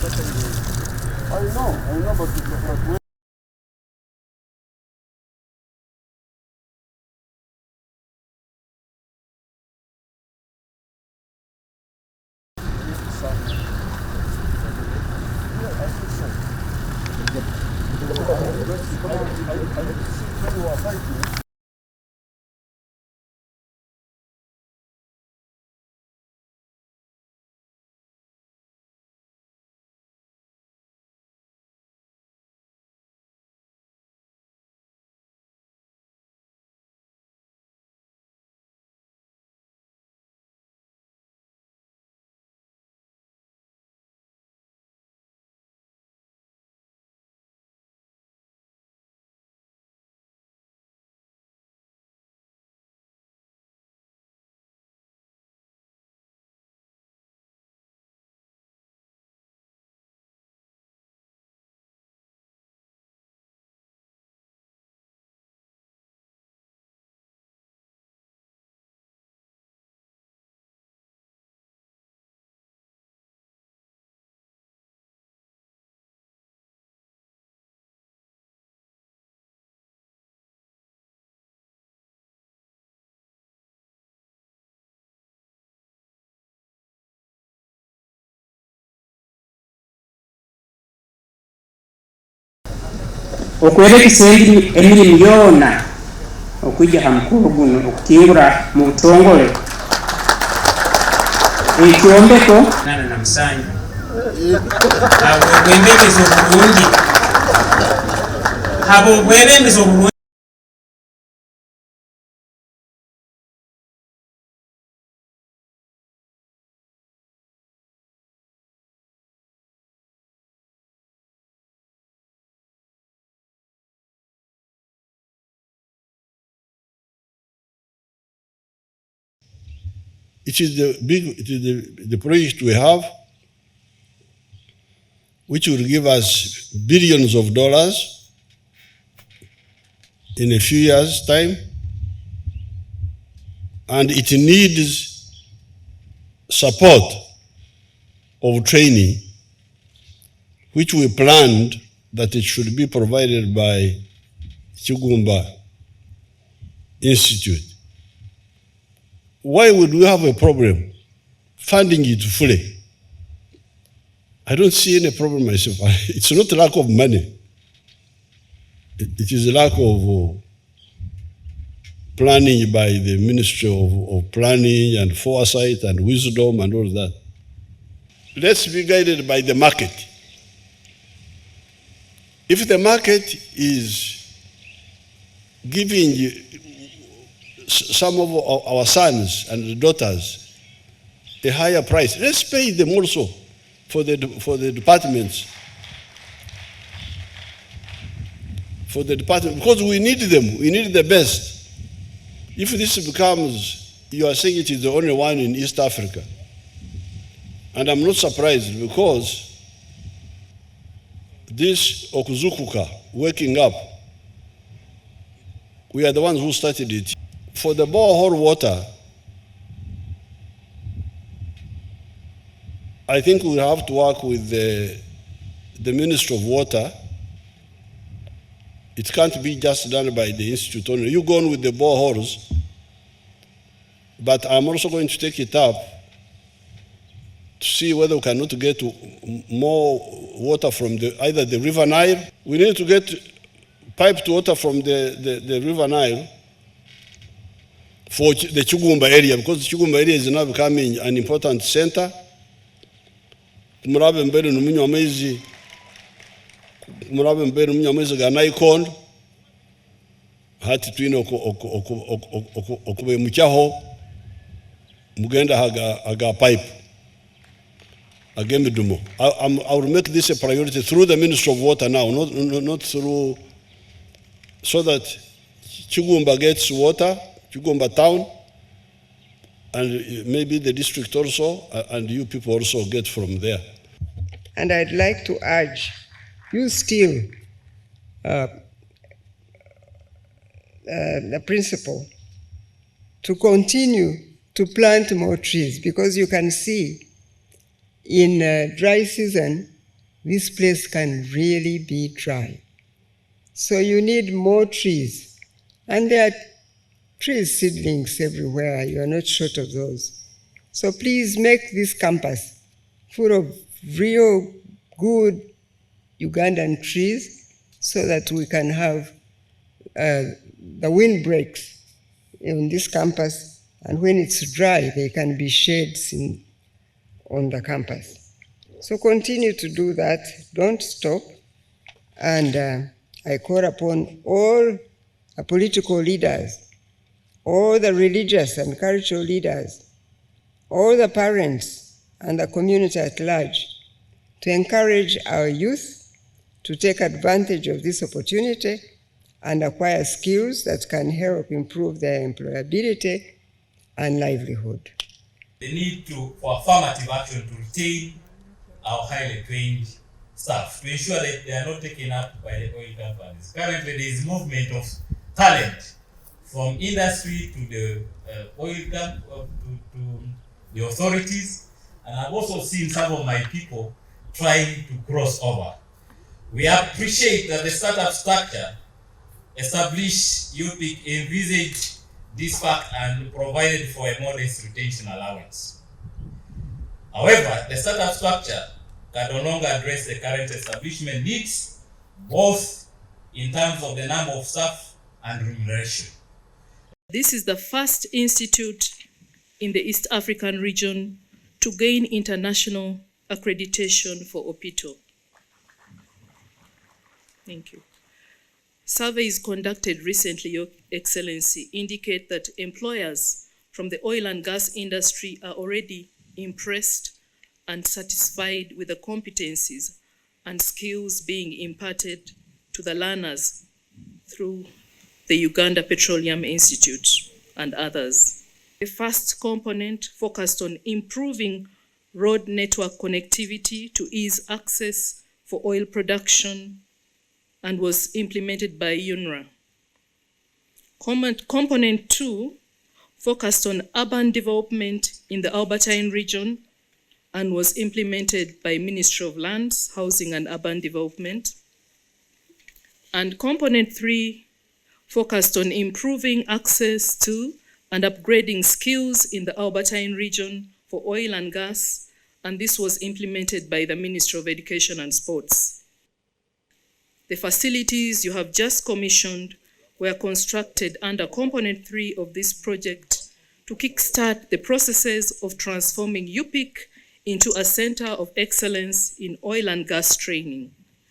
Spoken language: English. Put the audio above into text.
I know, but okwerekesa emirimu yoona okwijja ha mukulu guno okukingura mu butongole ekyombeko nana na musanyu abwebembezi obulungi abwebembezi obulungi. It is the project we have, which will give us billions of dollars in a few years' time, and it needs support of training, which we planned that it should be provided by Kigumba Institute. Why would we have a problem funding it fully? I don't see any problem myself. It's not a lack of money. It is a lack of planning by the Ministry of Planning and Foresight and Wisdom and all that. Let's be guided by the market. If the market is giving some of our sons and daughters a higher price, let's pay them also for the departments. For the department, because we need them, we need the best. If this becomes, you are saying it is the only one in East Africa, and I'm not surprised because this Okuzukuka, waking up, we are the ones who started it. For the borehole water, I think we'll have to work with the Ministry of Water. It can't be just done by the Institute only. You go on with the boreholes, but I'm also going to take it up to see whether we cannot get more water from either the River Nile. We need to get piped water from the River Nile for the Kigumba area, because the Kigumba area is now becoming an important center. Murabe mbele numunyo amezi ga Naikondo hati twine okube mucyaho mugenda haga pipe agemidumo. I will make this a priority through the Ministry of Water now, not through, so that Kigumba gets water, Kigumba town, and maybe the district also, and you people also get from there. And I'd like to urge you still, the principal, to continue to plant more trees, because you can see in dry season, this place can really be dry. So you need more trees. And there are tree seedlings everywhere. You are not short of those. So please make this campus full of real good Ugandan trees so that we can have the windbreaks in this campus, and when it's dry, there can be shades on the campus. So continue to do that, don't stop, and I call upon all the political leaders, all the religious and cultural leaders, all the parents and the community at large to encourage our youth to take advantage of this opportunity and acquire skills that can help improve their employability and livelihood. The need for affirmative action to retain our highly trained staff to ensure that they are not taken up by the oil companies. Currently, there is movement of talent from industry to the oil camp, to the authorities, and I've also seen some of my people trying to cross over. We appreciate that the startup structure established UPIK envisaged this fact and provided for a modest retention allowance. However, the startup structure can no longer address the current establishment needs, both in terms of the number of staff and remuneration. This is the first institute in the East African region to gain international accreditation for OPITO. Thank you. Surveys conducted recently, Your Excellency, indicate that employers from the oil and gas industry are already impressed and satisfied with the competencies and skills being imparted to the learners through the Uganda Petroleum Institute and others. The first component focused on improving road network connectivity to ease access for oil production and was implemented by UNRA. Component 2 focused on urban development in the Albertine region and was implemented by Ministry of Lands, Housing and Urban Development. And component 3 focused on improving access to and upgrading skills in the Albertine region for oil and gas, and this was implemented by the Ministry of Education and Sports. The facilities you have just commissioned were constructed under component 3 of this project to kickstart the processes of transforming UPIK into a center of excellence in oil and gas training.